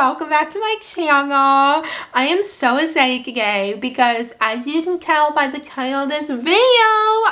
welcome back to my channel. I am so excited today because as you can tell by the title of this video,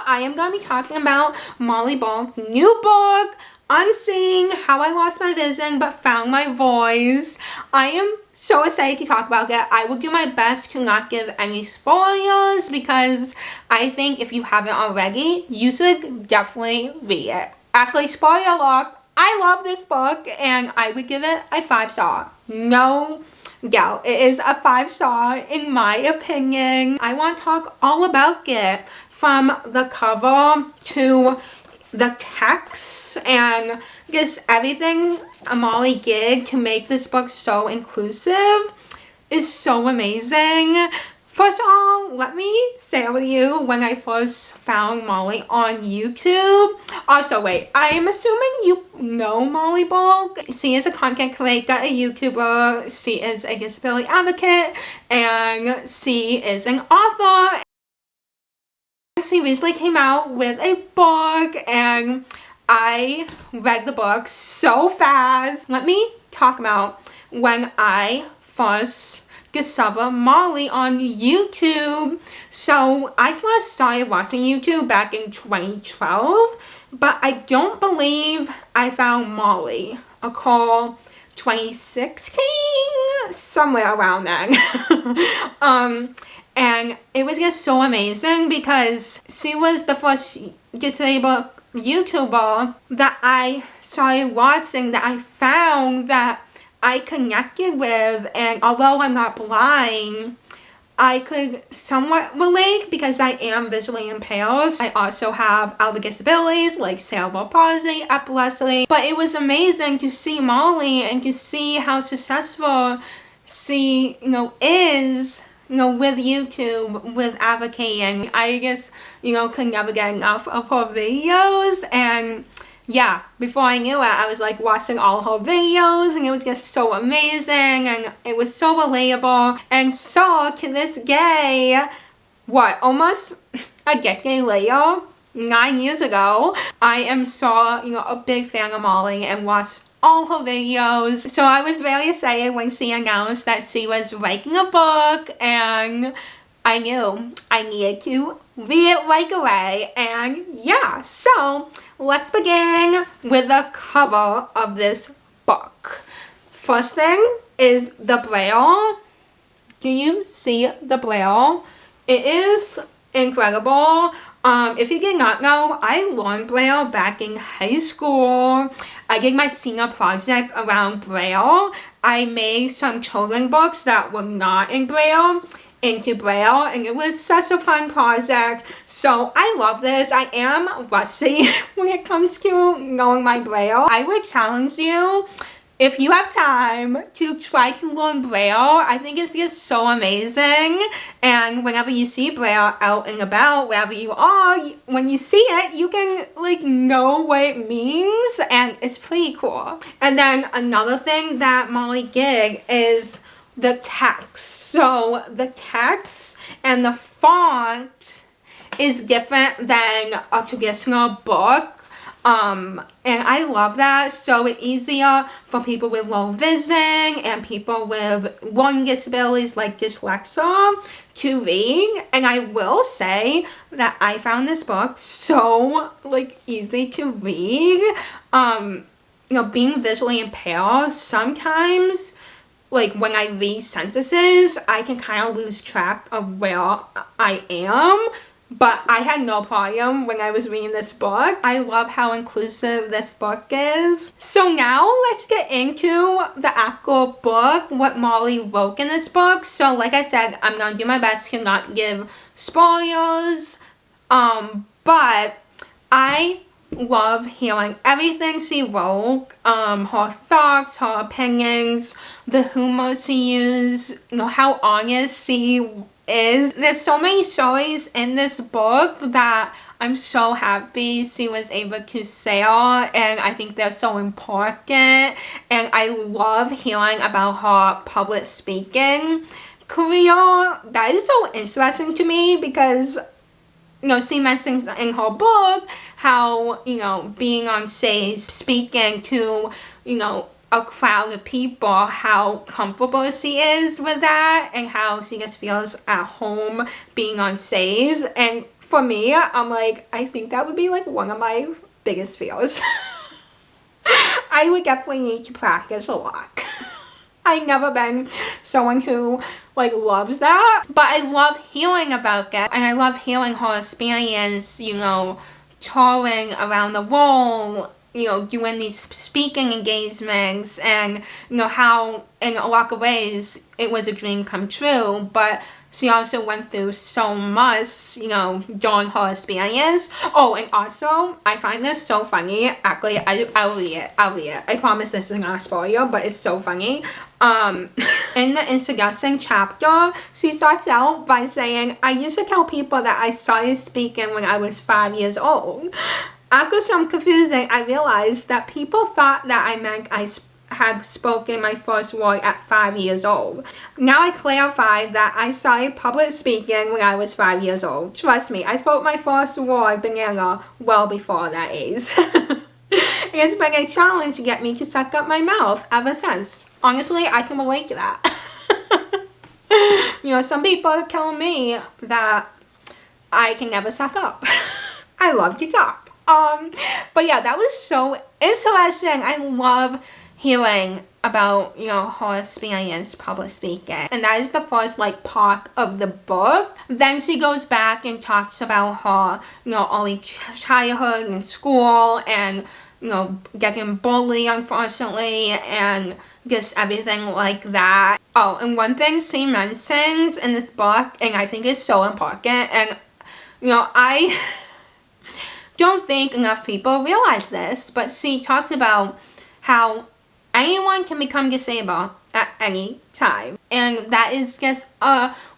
I am going to be talking about Molly Burke's new book, Unseen: How I Lost My Vision But Found My Voice. I am so excited to talk about it. I will do my best to not give any spoilers because I think if you haven't already, you should definitely read it. Actually, spoiler alert, I love this book and I would give it a 5-star. No doubt. It is a 5-star in my opinion. I want to talk all about it from the cover to the text and just everything Molly did to make this book so inclusive is so amazing. First of all, let me share with you when I first found Molly on YouTube. Also, wait, I am assuming you know Molly Burke. She is a content creator, a YouTuber, she is a disability advocate, and she is an author. She recently came out with a book and I read the book so fast. Let me talk about when I first discovered Molly on YouTube. So I first started watching YouTube back in 2012, but I don't believe I found Molly until 2016, somewhere around then. And it was just so amazing because she was the first disabled YouTuber that I started watching, that I found that I connected with, and although I'm not blind, I could somewhat relate because I am visually impaired. I also have other disabilities like cerebral palsy, epilepsy, but it was amazing to see Molly and to see how successful she, is, with YouTube, with advocating. I just, could never get enough of her videos, and yeah, before I knew it, I was like watching all her videos and it was just so amazing and it was so relatable. And so to this day, almost a decade later, 9 years ago, I am so, a big fan of Molly and watched all her videos. So I was very excited when she announced that she was writing a book, and I knew I needed to read it right away. And yeah, so let's begin with the cover of this book. First thing is the braille. Do you see the braille? It is incredible. If you did not know, I learned braille back in high school. I did my senior project around braille. I made some children's books that were not in braille into braille, and it was such a fun project. So I love this. I am rusty when it comes to knowing my braille. I would challenge you, if you have time, to try to learn braille. I think it's just so amazing, and whenever you see braille out and about, wherever you are, when you see it, you can know what it means, and it's pretty cool. And then another thing that Molly did is the text. So the text and the font is different than a traditional book. And I love that. So it's easier for people with low vision and people with learning disabilities like dyslexia to read. And I will say that I found this book so easy to read. Being visually impaired, sometimes when I read sentences, I can kind of lose track of where I am, but I had no problem when I was reading this book. I love how inclusive this book is. So now let's get into the actual book, what Molly wrote in this book. So like I said, I'm going to do my best to not give spoilers, but I love hearing everything she wrote, her thoughts, her opinions, the humor she used, how honest she is. There's so many stories in this book that I'm so happy she was able to share, and I think they're so important. And I love hearing about her public speaking career. That is so interesting to me because she mentions in her book how, being on stage, speaking to, a crowd of people how comfortable she is with that and how she just feels at home being on stage. And for me, I'm like, I think that would be like one of my biggest fears. I would definitely need to practice a lot. I've never been someone who like loves that, but I love hearing about it, and I love hearing her experience, you know, touring around the world, you know, doing these speaking engagements, and you know how in a lot of ways it was a dream come true, but she also went through so much, you know, during her experience. Oh, and also, I find this so funny. Actually, I'll read it. I promise this is not a spoiler, but it's so funny. In the introduction chapter, she starts out by saying, I used to tell people that I started speaking when I was 5 years old. After some confusing, I realized that people thought that I meant I had spoken my first word at 5 years old. Now I clarified that I started public speaking when I was 5 years old. Trust me, I spoke my first word, banana, well before that age. It's been a challenge to get me to suck up my mouth ever since. Honestly, I can relate to that. You know, some people are telling me that I can never suck up. I love to talk. But yeah, that was so interesting. I love hearing about, you know, her experience public speaking, and that is the first like part of the book. Then she goes back and talks about her, you know, early childhood in school, and you know, getting bullied unfortunately, and just everything like that. Oh, and one thing she mentions in this book, and I think is so important, and you know, I don't think enough people realize this, but she talks about how anyone can become disabled at any time, and that is just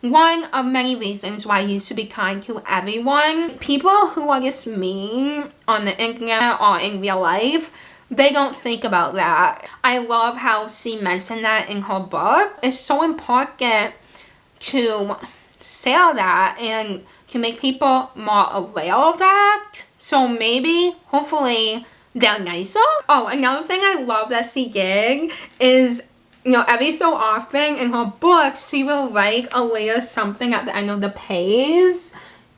one of many reasons why you should be kind to everyone. People who are just mean on the internet or in real life, they don't think about that. I love how she mentioned that in her book. It's so important to say all that and to make people more aware of that, so maybe, hopefully, they're nicer. Oh, another thing I love that she did is, you know, every so often in her books, she will write a layer something at the end of the page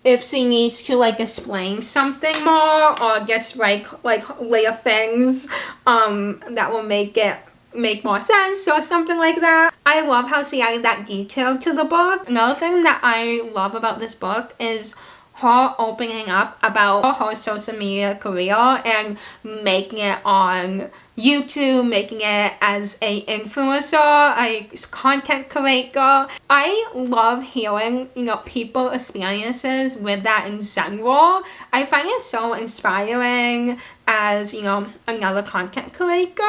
if she needs to like explain something more, or just like layer things that will make more sense or something like that. I love how she added that detail to the book. Another thing that I love about this book is her opening up about her social media career and making it on YouTube, making it as a influencer, a content creator. I love hearing, you know, people experiences with that in general. I find it so inspiring as, you know, another content creator,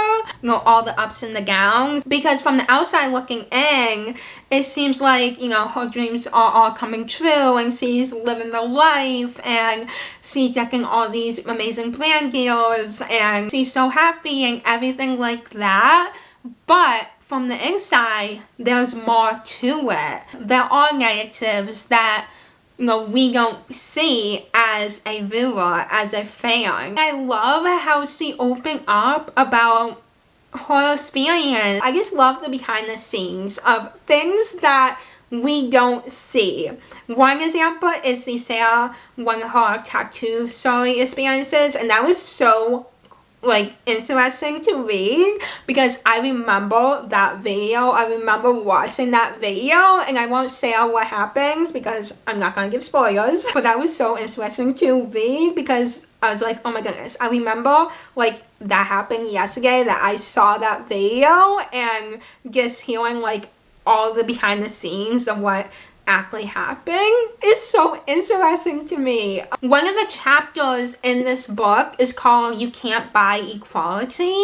you know, all the ups and the downs, because from the outside looking in, it seems like, you know, her dreams are all coming true and she's living the life and she's getting all these amazing brand deals and she's so happy and everything like that. But from the inside, there's more to it. There are negatives that, you know, we don't see as a viewer, as a fan. I love how she opened up about her experience. I just love the behind the scenes of things that we don't see. One example is she shared one of her tattoo story experiences, and that was so like interesting to read because I remember that video. I remember watching that video, and I won't share what happens because I'm not gonna give spoilers, but that was so interesting to read because I was like, oh my goodness, I remember like that happened yesterday, that I saw that video, and just hearing like all the behind the scenes of what actually happened is so interesting to me. One of the chapters in this book is called You Can't Buy Equality,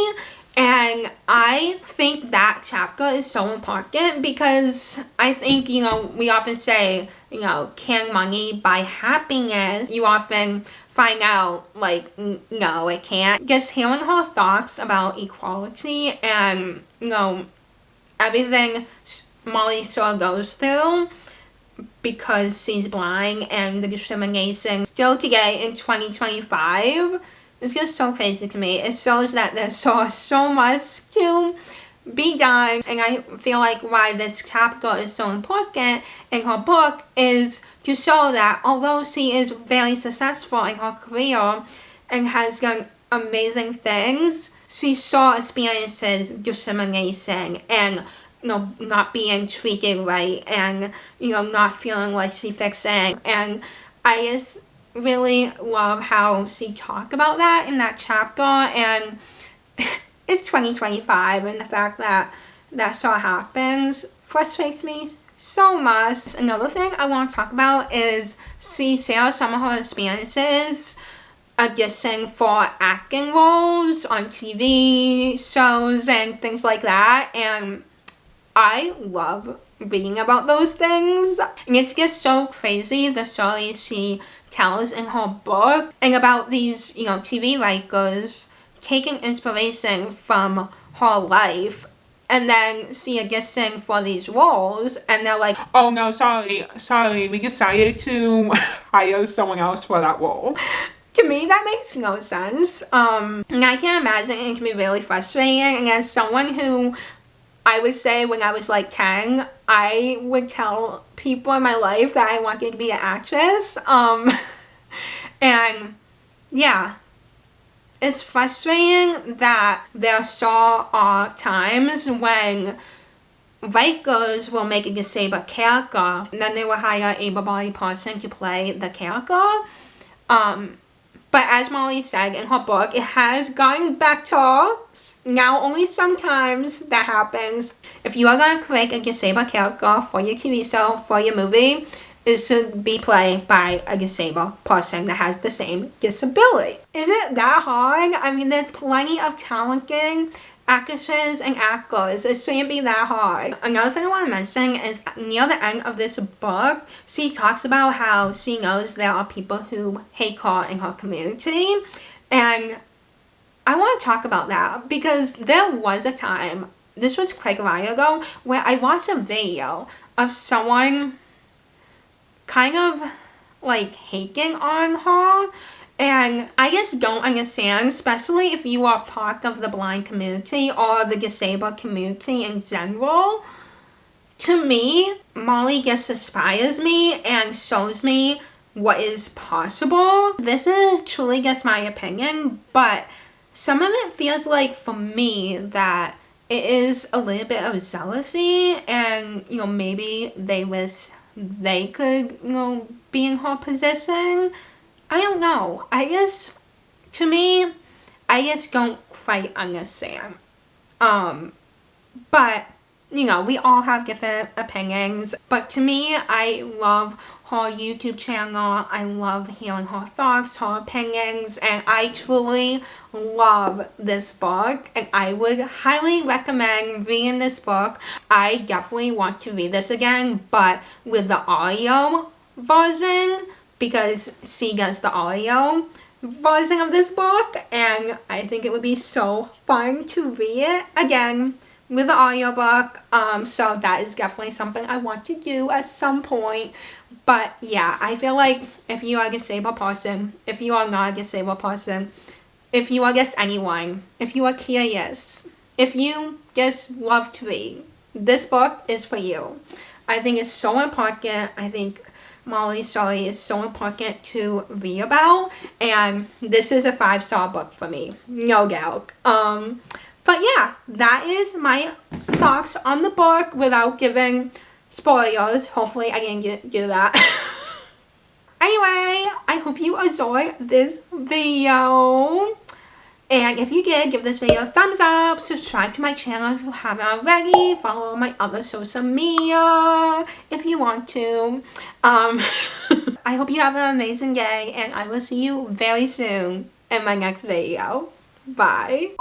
and I think that chapter is so important because I think, you know, we often say, you know, can money buy happiness? You often find out like, no, it can't. Just hearing her thoughts about equality and, you know, everything Molly sort of goes through because she's blind, and the discrimination still today in 2025 it's just so crazy to me. It shows that there's so much to be done, and I feel like why this chapter is so important in her book is to show that although she is very successful in her career and has done amazing things, she saw experiences discrimination and not being treated right, and not feeling like she fits in. And I just really love how she talked about that in that chapter. And it's 2025, and the fact that still happens frustrates me so much. Another thing I want to talk about is she shares some of her experiences auditioning for acting roles on TV shows and things like that, and I love reading about those things. And it's just so crazy, the stories she tells in her book, and about these TV writers taking inspiration from her life, and then she auditioned for these roles, and they're like, oh no, sorry, we decided to hire someone else for that role. To me, that makes no sense. And I can imagine it can be really frustrating. And as someone who, I would say when I was like 10, I would tell people in my life that I wanted to be an actress. And yeah, it's frustrating that there still are times when writers will make a disabled character, and then they will hire an able-bodied person to play the character. But as Molly said in her book, it has gotten better. Now only sometimes that happens. If you are going to create a disabled character for your TV show, for your movie, it should be played by a disabled person that has the same disability. Is it that hard? I mean, there's plenty of talented actresses and actors. It shouldn't be that hard. Another thing I want to mention is near the end of this book, she talks about how she knows there are people who hate her in her community. And I want to talk about that because there was a time, this was quite a while ago, where I watched a video of someone kind of like hating on her. And I just don't understand, especially if you are part of the blind community or the disabled community in general. To me, Molly just inspires me and shows me what is possible. This is truly just my opinion, but some of it feels like for me that it is a little bit of jealousy, and maybe they wish they could be in her position. I don't know. To me, I just don't quite understand. But, we all have different opinions. But to me, I love her YouTube channel. I love hearing her thoughts, her opinions, and I truly love this book. And I would highly recommend reading this book. I definitely want to read this again, but with the audio version, because she does the audio version of this book, and I think it would be so fun to read it again with the audiobook. So that is definitely something I want to do at some point. But yeah, I feel like if you are a disabled person, if you are not a disabled person, if you are just anyone, if you are curious, if you just love to read, this book is for you. I think it's so important. I think Molly's story is so important to read about, and this is a 5-star book for me, no doubt. But yeah, that is my thoughts on the book without giving spoilers. Hopefully I didn't do that. Anyway, I hope you enjoyed this video. And if you did, give this video a thumbs up, subscribe to my channel if you haven't already, follow my other social media if you want to. I hope you have an amazing day, and I will see you very soon in my next video. Bye.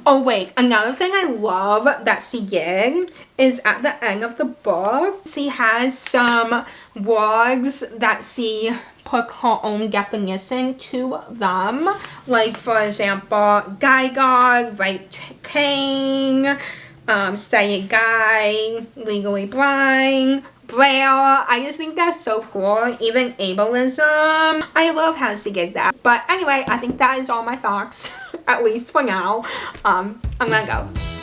Oh wait, another thing I love that she did is at the end of the book, she has some words that she put her own definition to them. Like, for example, guy dog, right cane, say guy, legally blind, Braille. I just think that's so cool. Even ableism. I love how she did that. But anyway, I think that is all my thoughts, at least for now. I'm gonna go.